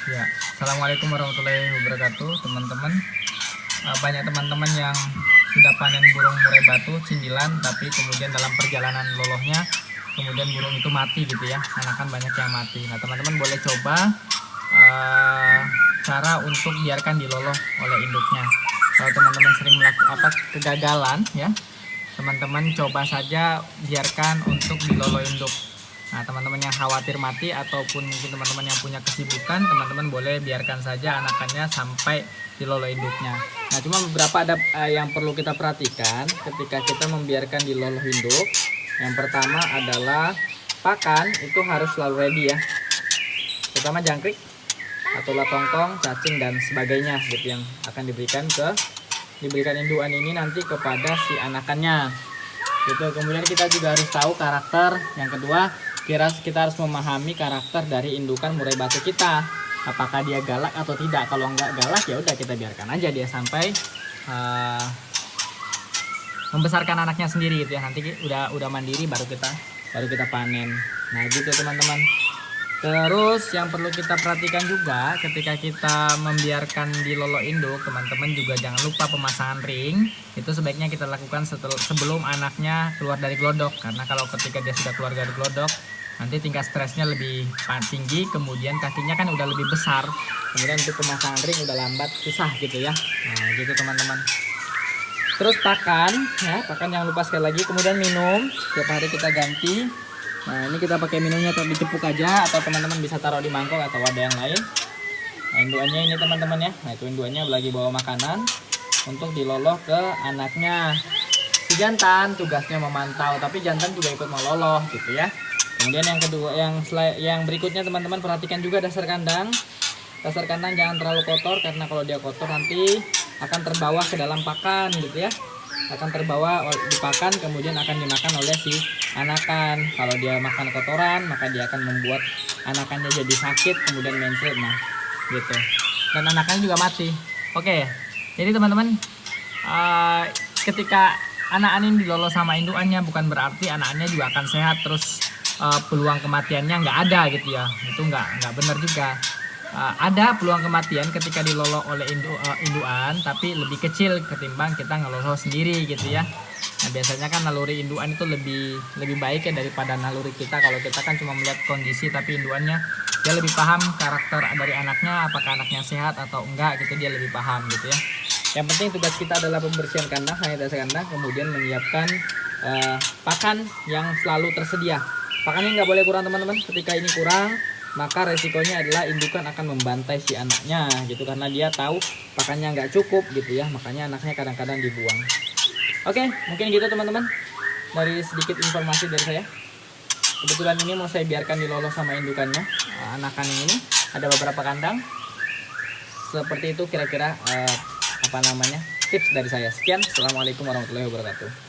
Ya, Assalamualaikum warahmatullahi wabarakatuh, teman-teman. Banyak teman-teman yang sudah panen burung murai batu cindilan, tapi kemudian dalam perjalanan lolohnya, kemudian burung itu mati gitu ya. Anakan banyak yang mati. Nah, teman-teman boleh coba cara untuk biarkan diloloh oleh induknya. Kalau teman-teman sering melakukan kegagalan ya, teman-teman coba saja biarkan untuk diloloh induk. Nah, teman-teman yang khawatir mati ataupun mungkin teman-teman yang punya kesibukan, teman-teman boleh biarkan saja anakannya sampai diloloh induknya. Nah, cuma beberapa ada yang perlu kita perhatikan ketika kita membiarkan diloloh induk. Yang pertama adalah pakan itu harus selalu ready ya. Terutama jangkrik atau tongkong, cacing dan sebagainya gitu yang akan diberikan indukan ini nanti kepada si anakannya. Gitu. Kemudian kita juga harus tahu karakter. Yang kedua, kita harus memahami karakter dari indukan murai batu kita. Apakah dia galak atau tidak? Kalau nggak galak ya udah kita biarkan aja dia sampai membesarkan anaknya sendiri gitu ya. Nanti udah mandiri baru kita panen. Nah, gitu teman-teman. Terus yang perlu kita perhatikan juga ketika kita membiarkan diloloh induk, teman-teman juga jangan lupa pemasangan ring. Itu sebaiknya kita lakukan sebelum anaknya keluar dari glodok, karena kalau ketika dia sudah keluar dari glodok nanti tingkat stresnya lebih tinggi, kemudian kakinya kan udah lebih besar, kemudian untuk pemasangan ring udah lambat, susah gitu ya. Nah, gitu teman-teman. Terus pakan ya, pakan jangan lupa sekali lagi, kemudian minum setiap hari kita ganti. Nah, ini kita pakai minumnya atau dicepuk aja, atau teman-teman bisa taruh di mangkok atau wadah yang lain. Nah, induannya ini teman-teman ya. Nah, itu induannya lagi bawa makanan untuk diloloh ke anaknya. Si jantan tugasnya memantau, tapi jantan juga ikut meloloh gitu ya. Kemudian yang kedua, yang berikutnya teman-teman perhatikan juga dasar kandang. Dasar kandang jangan terlalu kotor, karena kalau dia kotor nanti akan terbawa ke dalam pakan gitu ya. Akan terbawa di pakan, kemudian akan dimakan oleh si anakan. Kalau dia makan kotoran, maka dia akan membuat anakannya jadi sakit, kemudian mencret. Nah, gitu. Dan anakannya juga mati. Oke. Jadi teman-teman, ketika anak ini diloloh sama indukannya, bukan berarti anaknya juga akan sehat terus peluang kematiannya nggak ada gitu ya. Itu nggak benar juga. Ada peluang kematian ketika diloloh oleh indukan, tapi lebih kecil ketimbang kita ngeloloh sendiri gitu ya. Nah, biasanya kan naluri indukan itu lebih baik ya daripada naluri kita. Kalau kita kan cuma melihat kondisi, tapi indukannya dia lebih paham karakter dari anaknya, apakah anaknya sehat atau enggak gitu, dia lebih paham gitu ya. Yang penting tugas kita adalah pembersihan kandang, sanitasi kandang, kemudian menyiapkan pakan yang selalu tersedia. Pakannya nggak boleh kurang teman-teman. Ketika ini kurang, maka resikonya adalah indukan akan membantai si anaknya gitu, karena dia tahu pakannya nggak cukup gitu ya, makanya anaknya kadang-kadang dibuang. Oke, mungkin gitu teman-teman dari sedikit informasi dari saya. Kebetulan ini mau saya biarkan diloloh sama indukannya. Anakan ini ada beberapa kandang seperti itu kira-kira tips dari saya. Sekian, assalamualaikum warahmatullahi wabarakatuh.